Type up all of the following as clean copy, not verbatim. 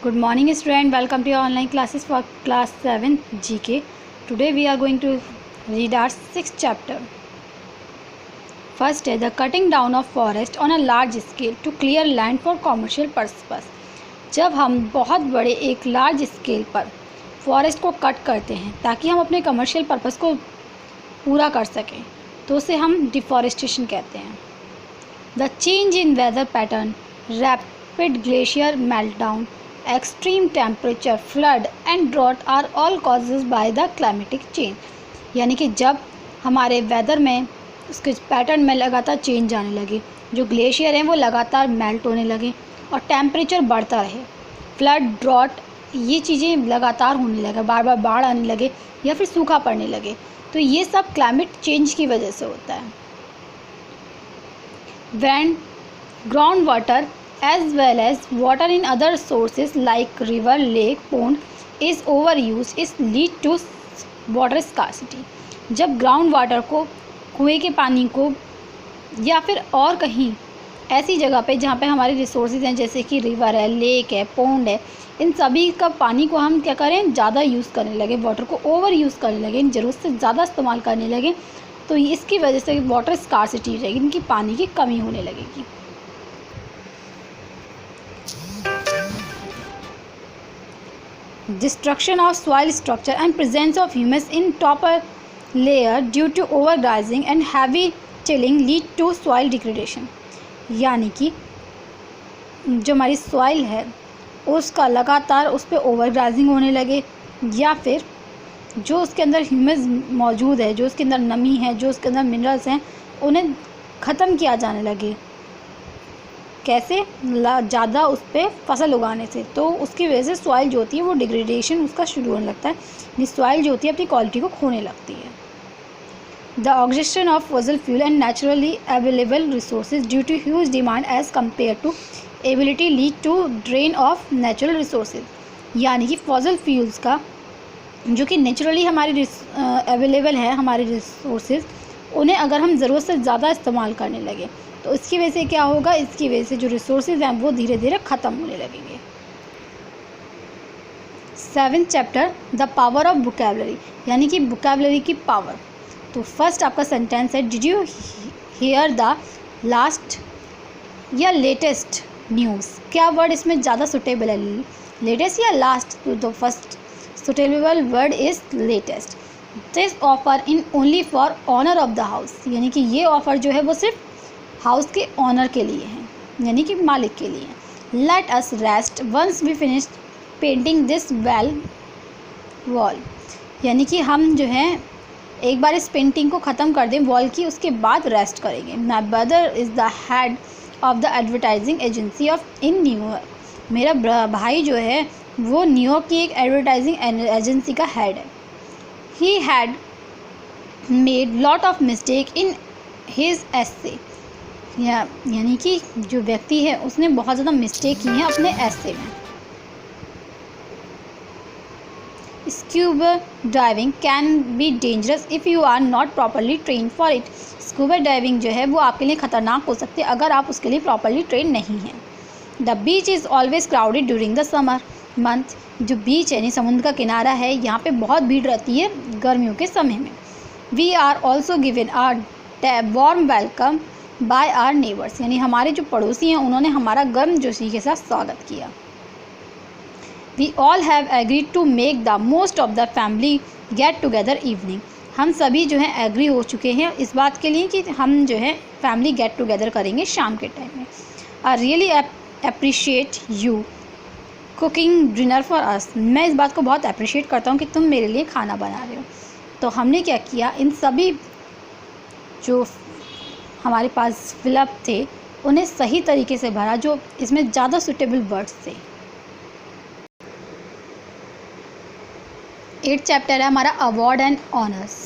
Good morning student, welcome to your online classes for class 7 GK. Today we are going to read our 6th chapter. First is the cutting down of forest on a large scale to clear land for commercial purpose. जब हम बहुत बड़े एक large scale पर forest को cut करते हैं ताकि हम अपने कमर्शियल पर्पस को पूरा कर सकें तो उसे हम डिफॉरेस्टेशन कहते हैं. The change in weather pattern, rapid glacier meltdown, extreme temperature, flood and drought are all causes by the climatic change. यानी कि जब हमारे वेदर में उसके पैटर्न में लगातार चेंज आने लगे, जो ग्लेशियर हैं वो लगातार मेल्ट होने लगे और टेम्परेचर बढ़ता रहे, फ्लड, ड्रॉट, ये चीज़ें लगातार होने लगे, बार बार बाढ़ आने लगे या फिर सूखा पड़ने लगे, तो ये सब क्लाइमेट चेंज की वजह से होता है. When groundwater as well as water in other sources like river, lake, pond is overused, is lead to water scarcity. जब ग्राउंड वाटर को, कुएं के पानी को या फिर और कहीं ऐसी जगह पे जहाँ पे हमारे रिसोर्सेज हैं जैसे कि रिवर है, लेक है, पोंड है, इन सभी का पानी को हम क्या करें, ज़्यादा यूज़ करने लगे, वाटर को ओवर यूज़ करने लगे, ज़रूरत से ज़्यादा इस्तेमाल करने लगे, तो इसकी वजह से वाटर स्कार्सिटी रहेगी, इनकी पानी की कमी होने लगेगी. Destruction of soil structure and presence of humus in topper layer due to overgrazing and heavy tilling lead to soil degradation. यानी कि जो हमारी सॉइल है उसका लगातार उस पर ओवरग्राजिंग होने लगे या फिर जो उसके अंदर ह्यूमस मौजूद है, जो उसके अंदर नमी है, जो उसके अंदर मिनरल्स हैं, उन्हें ख़त्म किया जाने लगे. कैसे? ज़्यादा उस पर फसल उगाने से. तो उसकी वजह से सॉइल जो होती है वो डिग्रेडेशन उसका शुरू होने लगता है, ये सॉइल जो होती है अपनी क्वालिटी को खोने लगती है. The oxygen of fossil fuel and naturally available resources due to huge demand as compare to ability lead to drain of natural resources. यानी कि फॉसिल फ्यूल्स का जो कि नेचुरली हमारी अवेलेबल है, हमारे रिसोर्सेज, उन्हें अगर हम ज़रूरत से ज़्यादा इस्तेमाल करने लगे तो इसकी वजह से क्या होगा, इसकी वजह से जो रिसोर्सेज हैं वो धीरे धीरे ख़त्म होने लगेंगे. 7th chapter the power of vocabulary, यानी कि वोकैबुलरी की पावर. तो फर्स्ट आपका सेंटेंस है, did you hear the last या लेटेस्ट न्यूज़. क्या वर्ड इसमें ज़्यादा सुटेबल है, लेटेस्ट या लास्ट? तो first suitable word is latest. This offer in only for owner of the house, यानी कि ये ऑफ़र जो है वो सिर्फ हाउस के ऑनर के लिए हैं, यानी कि मालिक के लिए. Let us rest once we finish painting this well wall, यानी कि हम जो है एक बार इस पेंटिंग को ख़त्म कर दें वॉल की, उसके बाद रेस्ट करेंगे. My brother is the head of the advertising agency of in New York. मेरा भाई जो है वो न्यूयॉर्क की एक एडवर्टाइजिंग एजेंसी का हेड है. He had made lot of mistake in his एसे, यानी कि जो व्यक्ति है उसने बहुत ज़्यादा मिस्टेक की हैं अपने एसे में. Scuba diving can be dangerous if you are not properly train for it. Scuba diving जो है वो आपके लिए ख़तरनाक हो सकती है अगर आप उसके लिए प्रॉपरली ट्रेन नहीं हैं. The beach is always crowded during the summer month. जो बीच यानी समुद्र का किनारा है, यहाँ पे बहुत भीड़ रहती है गर्मियों के समय में. We are also given our warm welcome by our neighbours, यानी हमारे जो पड़ोसी हैं उन्होंने हमारा गर्मजोशी के साथ स्वागत किया. We all have agreed to make the most of the family get together evening. हम सभी जो हैं एग्री हो चुके हैं इस बात के लिए कि हम जो है फैमिली गेट टुगेदर करेंगे शाम के टाइम में. I really appreciate you cooking dinner for us. मैं इस बात को बहुत अप्रिशिएट करता हूँ कि तुम मेरे लिए खाना बना रहे हो. तो हमने क्या किया, इन सभी जो हमारे पास फिलअप थे उन्हें सही तरीके से भरा, जो इसमें ज़्यादा सुटेबल वर्ड्स थे. 8th चैप्टर है हमारा award and honours.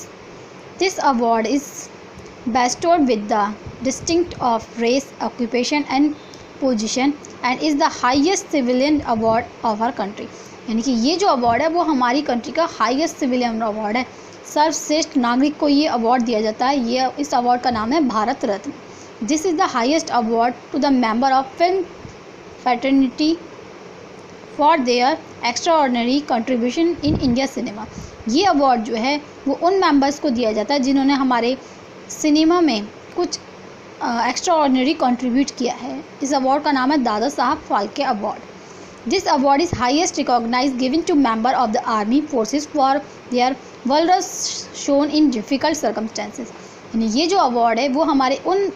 This award is bestowed with the distinct of race, occupation and position and is the highest civilian award of our country. यानी कि ये जो अवार्ड है वो हमारी कंट्री का हाईएस्ट सिविलियन अवार्ड है. सर्वश्रेष्ठ नागरिक को ये अवार्ड दिया जाता है. ये इस अवार्ड का नाम है Bharat Ratna. This is the highest award to the member of film fraternity for their extraordinary contribution in India cinema. ये अवार्ड जो है वो उन मेंबर्स को दिया जाता है जिन्होंने हमारे सिनेमा में कुछ एक्स्ट्राऑर्डिनरी कंट्रीब्यूट किया है। इस अवार्ड का नाम है Dada Saheb Phalke award. This award is highest recognise given to member of the army forces for their valours shown in difficult circumstances. यानी ये जो अवार्ड है वो हमारे उन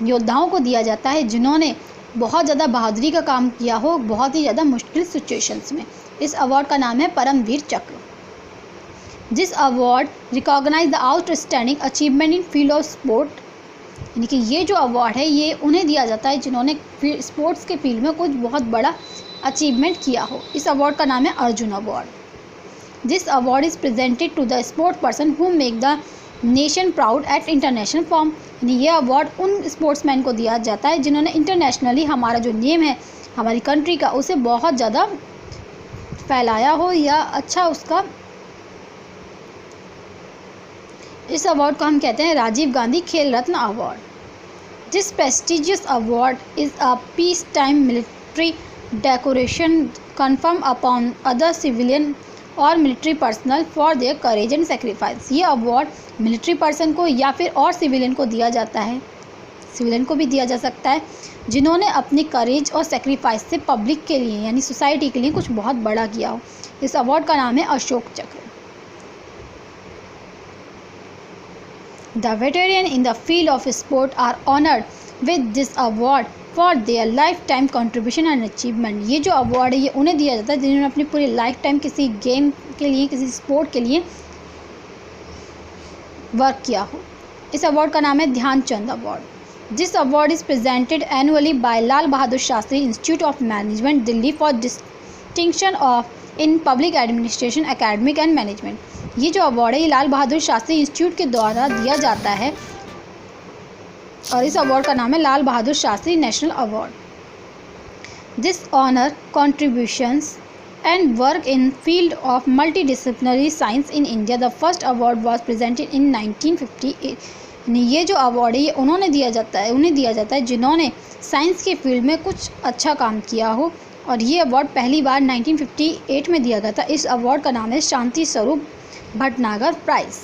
योद्धाओं को दिया जाता है जिन्होंने बहुत ज़्यादा बहादुरी का काम किया हो बहुत ही ज़्यादा मुश्किल सिचुएशंस में। इस अवार्ड का नाम है Paramvir Chakra. This award recognize the outstanding achievement in field of sport. यानी कि ये जो अवार्ड है ये उन्हें दिया जाता है जिन्होंने स्पोर्ट्स के फील्ड में कुछ बहुत बड़ा अचीवमेंट किया हो। इस अवार्ड का नाम है Arjun award. This award is presented to the sport person who make the nation proud at international form. यानी ये अवार्ड उन स्पोर्ट्समैन को दिया जाता है जिन्होंने इंटरनेशनली हमारा जो नेम है हमारी कंट्री का उसे बहुत ज़्यादा फैलाया हो या अच्छा उसका। इस अवार्ड को हम कहते हैं Rajiv Gandhi Khel Ratna award. This prestigious award is a peace time military decoration confirm upon other civilian और military personnel for their courage and sacrifice. ये अवार्ड मिलिट्री पर्सन को या फिर और सिविलियन को दिया जाता है, सिविलियन को भी दिया जा सकता है, जिन्होंने अपनी करेज और सेक्रीफाइस से पब्लिक के लिए यानी सोसाइटी के लिए कुछ बहुत बड़ा किया हो। इस अवार्ड का नाम है अशोक चक्र। The veteran in the field of sport are honored with this award for their lifetime contribution and achievement। ये जो अवार्ड है ये उन्हें दिया जाता है जिन्होंने अपनी पूरी लाइफ टाइम किसी गेम के लिए किसी स्पोर्ट के लिए वर्क किया हो। इस अवार्ड का नाम है Dhyanchand award. This award is presented annually by Lal Bahadur Shastri institute of management Delhi for distinction of in public administration academic and management. ये जो अवार्ड है ये लाल बहादुर शास्त्री इंस्टीट्यूट के द्वारा दिया जाता है और इस अवार्ड का नाम है Lal Bahadur Shastri national award. This honour contributions and work in field of multidisciplinary science in India. The first award was presented in 1958। यानी ये जो अवार्ड है ये उन्हें दिया जाता है जिन्होंने साइंस के फील्ड में कुछ अच्छा काम किया हो और ये अवार्ड पहली बार 1958 में दिया गया था। इस अवार्ड का नाम है शांति स्वरूप भटनागर प्राइज़।